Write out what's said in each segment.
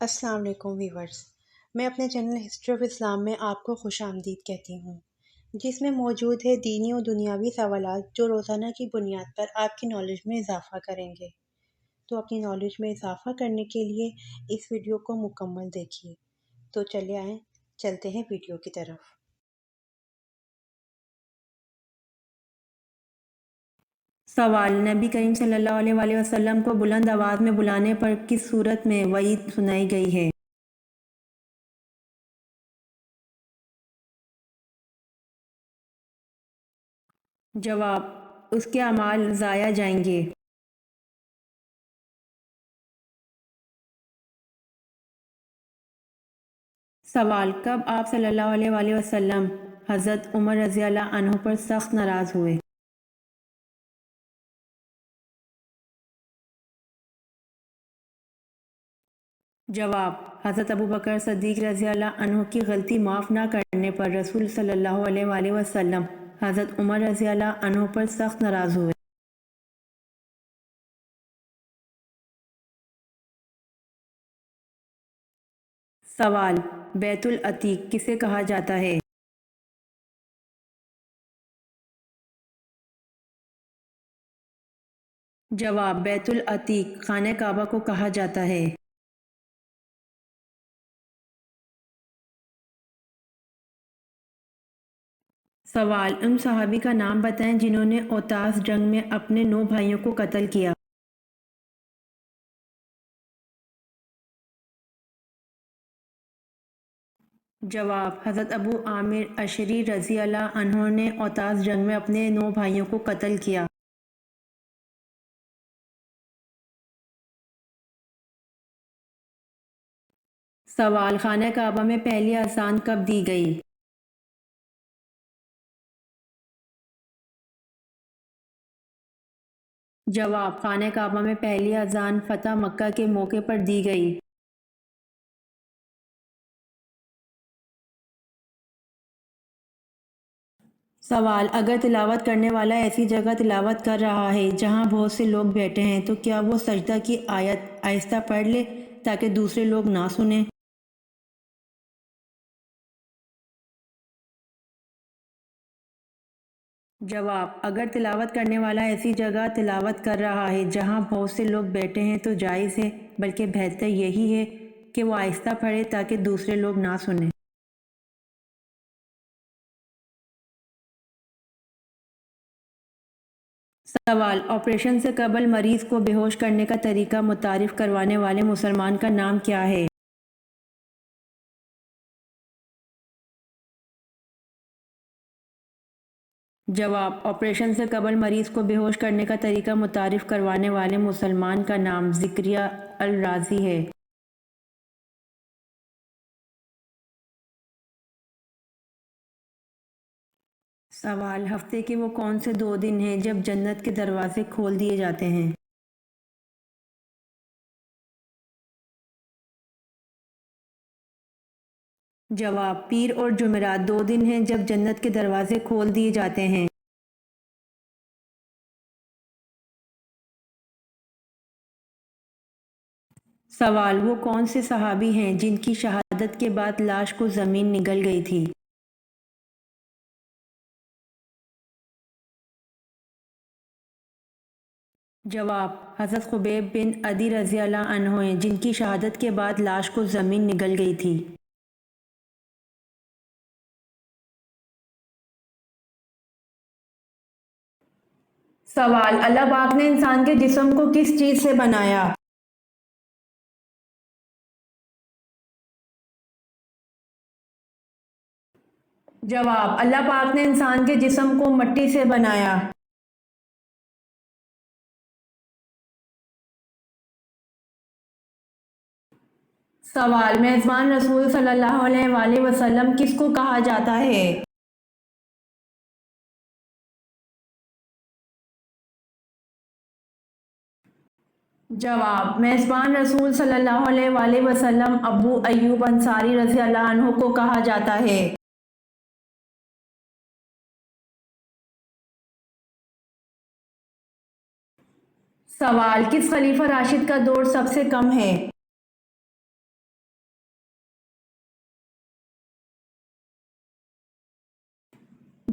السلام علیکم ویورز، میں اپنے چینل ہسٹری آف اسلام میں آپ کو خوش آمدید کہتی ہوں، جس میں موجود ہے دینی و دنیاوی سوالات جو روزانہ کی بنیاد پر آپ کی نالج میں اضافہ کریں گے۔ تو اپنی نالج میں اضافہ کرنے کے لیے اس ویڈیو کو مکمل دیکھیے۔ تو چلے آئیں، چلتے ہیں ویڈیو کی طرف۔ سوال: نبی کریم صلی اللہ علیہ وآلہ وسلم کو بلند آواز میں بلانے پر کس صورت میں وعید سنائی گئی ہے؟ جواب: اس کے اعمال ضائع جائیں گے۔ سوال: کب آپ صلی اللہ علیہ وآلہ وسلم حضرت عمر رضی اللہ عنہ پر سخت ناراض ہوئے؟ جواب: حضرت ابوبکر صدیق رضی اللہ عنہ کی غلطی معاف نہ کرنے پر رسول صلی اللہ علیہ وآلہ وسلم حضرت عمر رضی اللہ عنہ پر سخت ناراض ہوئے۔ سوال: بیت العتیق کسے کہا جاتا ہے؟ جواب: بیت العتیق خانہ کعبہ کو کہا جاتا ہے۔ سوال: ان صحابی کا نام بتائیں جنہوں نے اوتاس جنگ میں اپنے 9 بھائیوں کو قتل کیا۔ جواب: حضرت ابو عامر اشعری رضی اللہ عنہ نے اوتاس جنگ میں اپنے 9 بھائیوں کو قتل کیا۔ سوال: خانہ کعبہ میں پہلی اذان کب دی گئی؟ جواب: خانہ کعبہ میں پہلی اذان فتح مکہ کے موقع پر دی گئی۔ سوال: اگر تلاوت کرنے والا ایسی جگہ تلاوت کر رہا ہے جہاں بہت سے لوگ بیٹھے ہیں تو کیا وہ سجدہ کی آیت آہستہ پڑھ لے تاکہ دوسرے لوگ نہ سنیں؟ جواب: اگر تلاوت کرنے والا ایسی جگہ تلاوت کر رہا ہے جہاں بہت سے لوگ بیٹھے ہیں تو جائز ہے، بلکہ بہتر یہی ہے کہ وہ آہستہ پڑھے تاکہ دوسرے لوگ نہ سنیں۔ سوال: آپریشن سے قبل مریض کو بے ہوش کرنے کا طریقہ متعارف کروانے والے مسلمان کا نام کیا ہے؟ جواب: آپریشن سے قبل مریض کو بے ہوش کرنے کا طریقہ متعارف کروانے والے مسلمان کا نام زکریا الرازی ہے۔ سوال: ہفتے کے وہ کون سے 2 دن ہیں جب جنت کے دروازے کھول دیے جاتے ہیں؟ جواب: پیر اور جمعرات 2 دن ہیں جب جنت کے دروازے کھول دیے جاتے ہیں۔ سوال: وہ کون سے صحابی ہیں جن کی شہادت کے بعد لاش کو زمین نگل گئی تھی؟ جواب: حضرت خبیب بن عدی رضی اللہ عنہ ہیں جن کی شہادت کے بعد لاش کو زمین نگل گئی تھی۔ سوال: اللہ پاک نے انسان کے جسم کو کس چیز سے بنایا؟ جواب: اللہ پاک نے انسان کے جسم کو مٹی سے بنایا۔ سوال: میزبان رسول صلی اللہ علیہ وآلہ وسلم کس کو کہا جاتا ہے؟ جواب: میزبان رسول صلی اللہ علیہ وآلہ وسلم ابو ایوب انصاری رضی اللہ عنہ کو کہا جاتا ہے۔ سوال: کس خلیفہ راشد کا دور سب سے کم ہے؟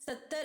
70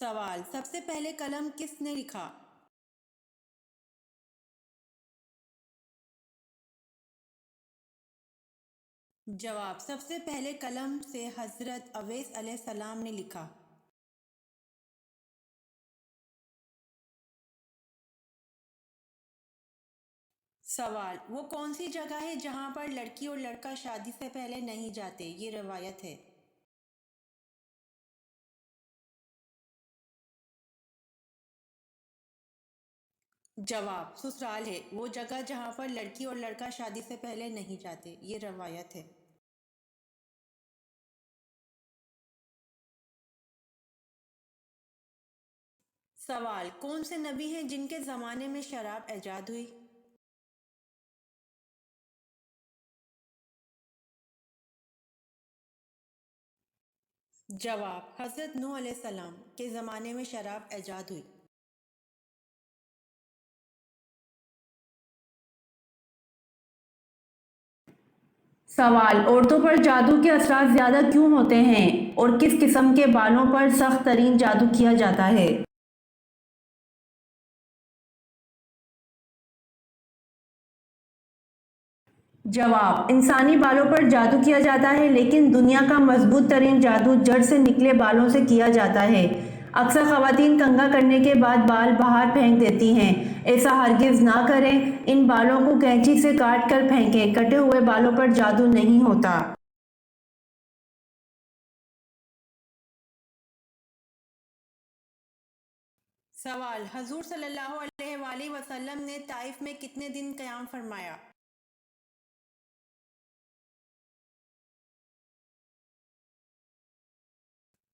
سوال: سب سے پہلے قلم کس نے لکھا؟ جواب: سب سے پہلے قلم سے حضرت اویس علیہ السلام نے لکھا۔ سوال: وہ کون سی جگہ ہے جہاں پر لڑکی اور لڑکا شادی سے پہلے نہیں جاتے؟ یہ روایت ہے۔ جواب: سسرال ہے، وہ جگہ جہاں پر لڑکی اور لڑکا شادی سے پہلے نہیں جاتے، یہ روایت ہے۔ سوال: کون سے نبی ہیں جن کے زمانے میں شراب ایجاد ہوئی؟ جواب: حضرت نوح علیہ السلام کے زمانے میں شراب ایجاد ہوئی۔ سوال: عورتوں پر جادو کے اثرات زیادہ کیوں ہوتے ہیں اور کس قسم کے بالوں پر سخت ترین جادو کیا جاتا ہے؟ جواب: انسانی بالوں پر جادو کیا جاتا ہے لیکن دنیا کا مضبوط ترین جادو جڑ سے نکلے بالوں سے کیا جاتا ہے۔ اکثر خواتین کنگھا کرنے کے بعد بال باہر پھینک دیتی ہیں، ایسا ہرگز نہ کریں۔ ان بالوں کو کینچی سے کاٹ کر پھینکیں، کٹے ہوئے بالوں پر جادو نہیں ہوتا۔ سوال: حضور صلی اللہ علیہ وآلہ وسلم نے طائف میں کتنے دن قیام فرمایا؟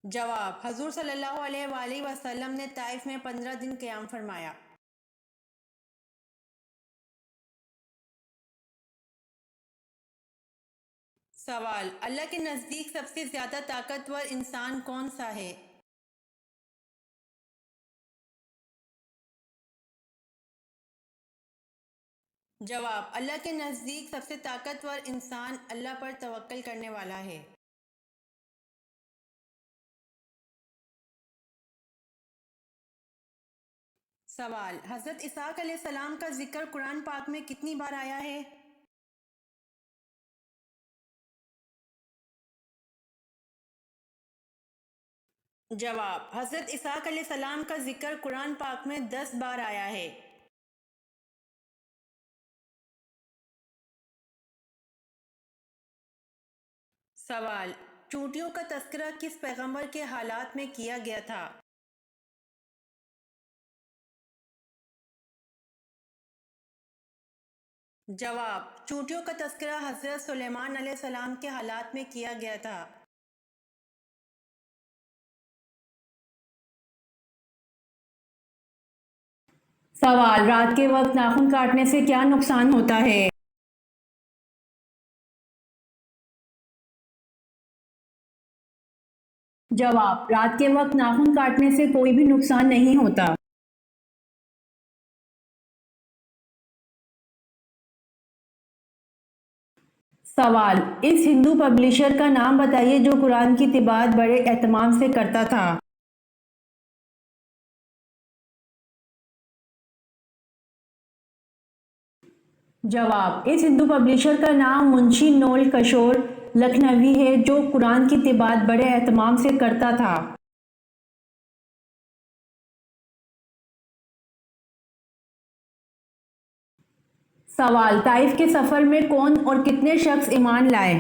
جواب: حضور صلی اللہ علیہ وآلہ وسلم نے طائف میں 15 دن قیام فرمایا۔ سوال: اللہ کے نزدیک سب سے زیادہ طاقتور انسان کون سا ہے؟ جواب: اللہ کے نزدیک سب سے طاقتور انسان اللہ پر توکل کرنے والا ہے۔ سوال: حضرت اسحاق علیہ السلام کا ذکر قرآن پاک میں کتنی بار آیا ہے؟ جواب: حضرت اسحاق علیہ السلام کا ذکر قرآن پاک میں 10 بار آیا ہے۔ سوال: چونٹیوں کا تذکرہ کس پیغمبر کے حالات میں کیا گیا تھا؟ جواب: چونٹیوں کا تذکرہ حضرت سلیمان علیہ السلام کے حالات میں کیا گیا تھا۔ سوال: رات کے وقت ناخن کاٹنے سے کیا نقصان ہوتا ہے؟ جواب: رات کے وقت ناخن کاٹنے سے کوئی بھی نقصان نہیں ہوتا۔ سوال: اس ہندو پبلشر کا نام بتائیے جو قرآن کی طباعت بڑے اہتمام سے کرتا تھا۔ جواب: اس ہندو پبلشر کا نام منشی نول کشور لکھنوی ہے جو قرآن کی طباعت بڑے اہتمام سے کرتا تھا۔ سوال: طائف کے سفر میں کون اور کتنے شخص ایمان لائے؟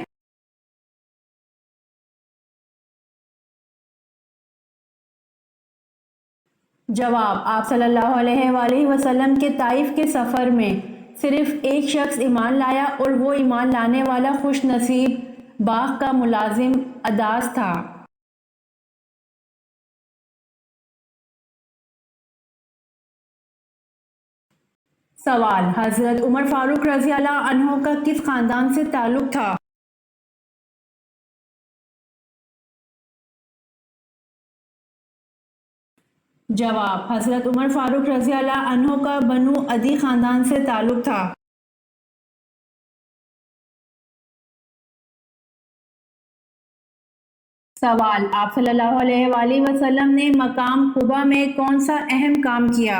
جواب: آپ صلی اللہ علیہ وآلہ وسلم کے طائف کے سفر میں صرف ایک شخص ایمان لایا اور وہ ایمان لانے والا خوش نصیب باغ کا ملازم عداس تھا۔ سوال: حضرت عمر فاروق رضی اللہ عنہ کا کس خاندان سے تعلق تھا؟ جواب: حضرت عمر فاروق رضی اللہ عنہ کا بنو عدی خاندان سے تعلق تھا۔ سوال: آپ صلی اللہ علیہ وآلہ وسلم نے مقام قبا میں کون سا اہم کام کیا؟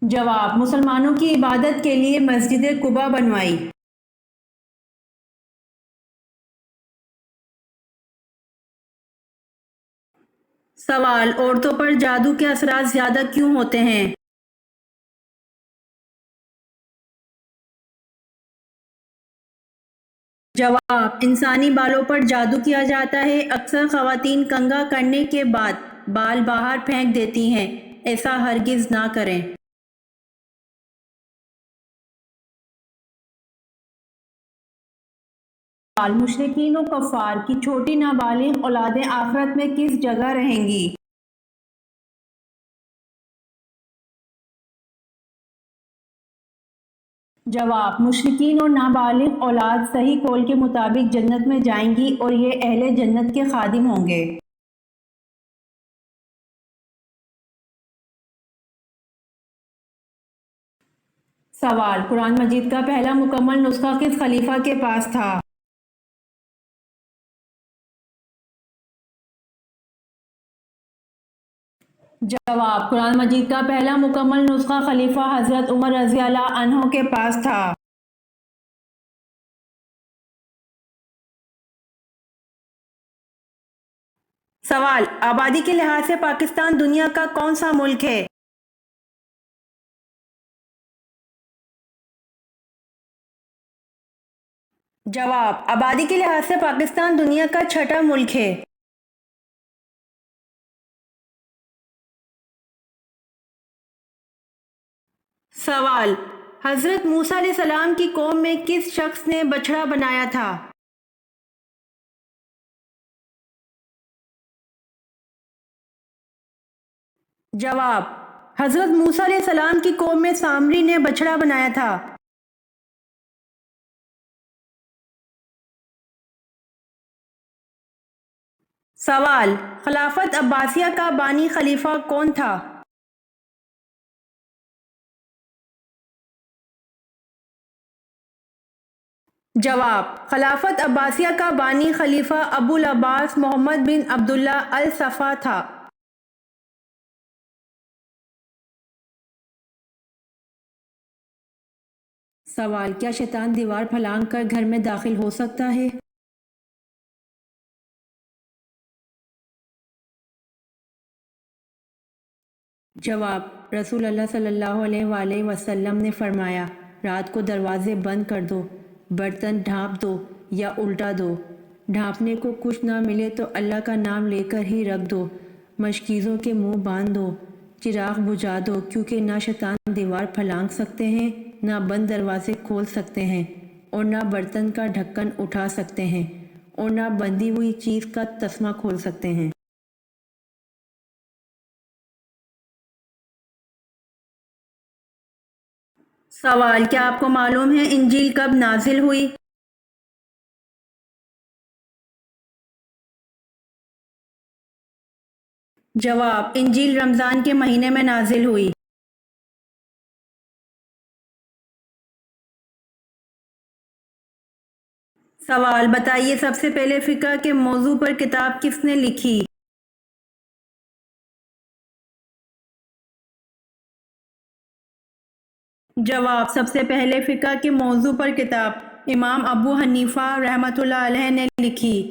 جواب: مسلمانوں کی عبادت کے لیے مسجد قبا بنوائی۔ سوال: عورتوں پر جادو کے اثرات زیادہ کیوں ہوتے ہیں؟ جواب: انسانی بالوں پر جادو کیا جاتا ہے۔ اکثر خواتین کنگھا کرنے کے بعد بال باہر پھینک دیتی ہیں، ایسا ہرگز نہ کریں۔ سوال: مشرکین و کفار کی چھوٹی نابالغ اولادیں آخرت میں کس جگہ رہیں گی؟ جواب: مشرکین اور نابالغ اولاد صحیح قول کے مطابق جنت میں جائیں گی اور یہ اہل جنت کے خادم ہوں گے۔ سوال: قرآن مجید کا پہلا مکمل نسخہ کس خلیفہ کے پاس تھا؟ جواب: قرآن مجید کا پہلا مکمل نسخہ خلیفہ حضرت عمر رضی اللہ عنہ کے پاس تھا۔ سوال: آبادی کے لحاظ سے پاکستان دنیا کا کون سا ملک ہے؟ جواب: آبادی کے لحاظ سے پاکستان دنیا کا چھٹا ملک ہے۔ سوال: حضرت موسیٰ علیہ السلام کی قوم میں کس شخص نے بچڑا بنایا تھا؟ جواب: حضرت موسیٰ علیہ السلام کی قوم میں سامری نے بچڑا بنایا تھا۔ سوال: خلافت عباسیہ کا بانی خلیفہ کون تھا؟ جواب: خلافت عباسیہ کا بانی خلیفہ ابو العباس محمد بن عبداللہ الصفا تھا۔ سوال: کیا شیطان دیوار پھلانگ کر گھر میں داخل ہو سکتا ہے؟ جواب: رسول اللہ صلی اللہ علیہ وآلہ وسلم نے فرمایا، رات کو دروازے بند کر دو، برتن ڈھانپ دو یا الٹا دو۔ ڈھانپنے کو کچھ نہ ملے تو اللہ کا نام لے کر ہی رکھ دو۔ مشکیزوں کے منہ باندھ دو، چراغ بجھا دو، کیونکہ نہ شیطان دیوار پھلانگ سکتے ہیں، نہ بند دروازے کھول سکتے ہیں، اور نہ برتن کا ڈھکن اٹھا سکتے ہیں، اور نہ بندھی ہوئی چیز کا تسمہ کھول سکتے ہیں۔ سوال: کیا آپ کو معلوم ہے انجیل کب نازل ہوئی؟ جواب: انجیل رمضان کے مہینے میں نازل ہوئی۔ سوال: بتائیے سب سے پہلے فقہ کے موضوع پر کتاب کس نے لکھی؟ جواب: سب سے پہلے فقہ کے موضوع پر کتاب امام ابو حنیفہ رحمۃ اللہ علیہ نے لکھی۔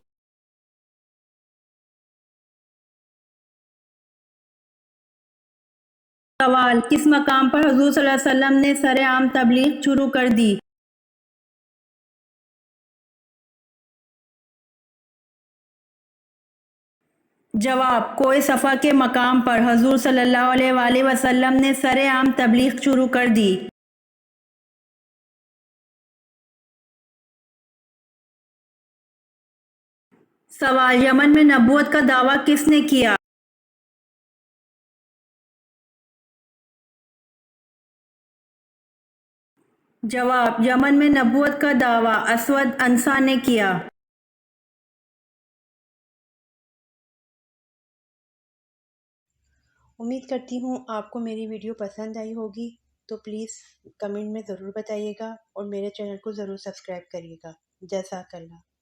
سوال: کس مقام پر حضور صلی اللہ علیہ وسلم نے سر عام تبلیغ شروع کر دی؟ جواب: کوہ صفا کے مقام پر حضور صلی اللہ علیہ وآلہ وسلم نے سر عام تبلیغ شروع کر دی۔ سوال: یمن میں نبوت کا دعویٰ کس نے کیا؟ جواب: یمن میں نبوت کا دعویٰ اسود عنسی نے کیا۔ امید کرتی ہوں آپ کو میری ویڈیو پسند آئی ہوگی۔ تو پلیز کمنٹ میں ضرور بتائیے گا اور میرے چینل کو ضرور سبسکرائب کریے گا۔ جزاک اللہ۔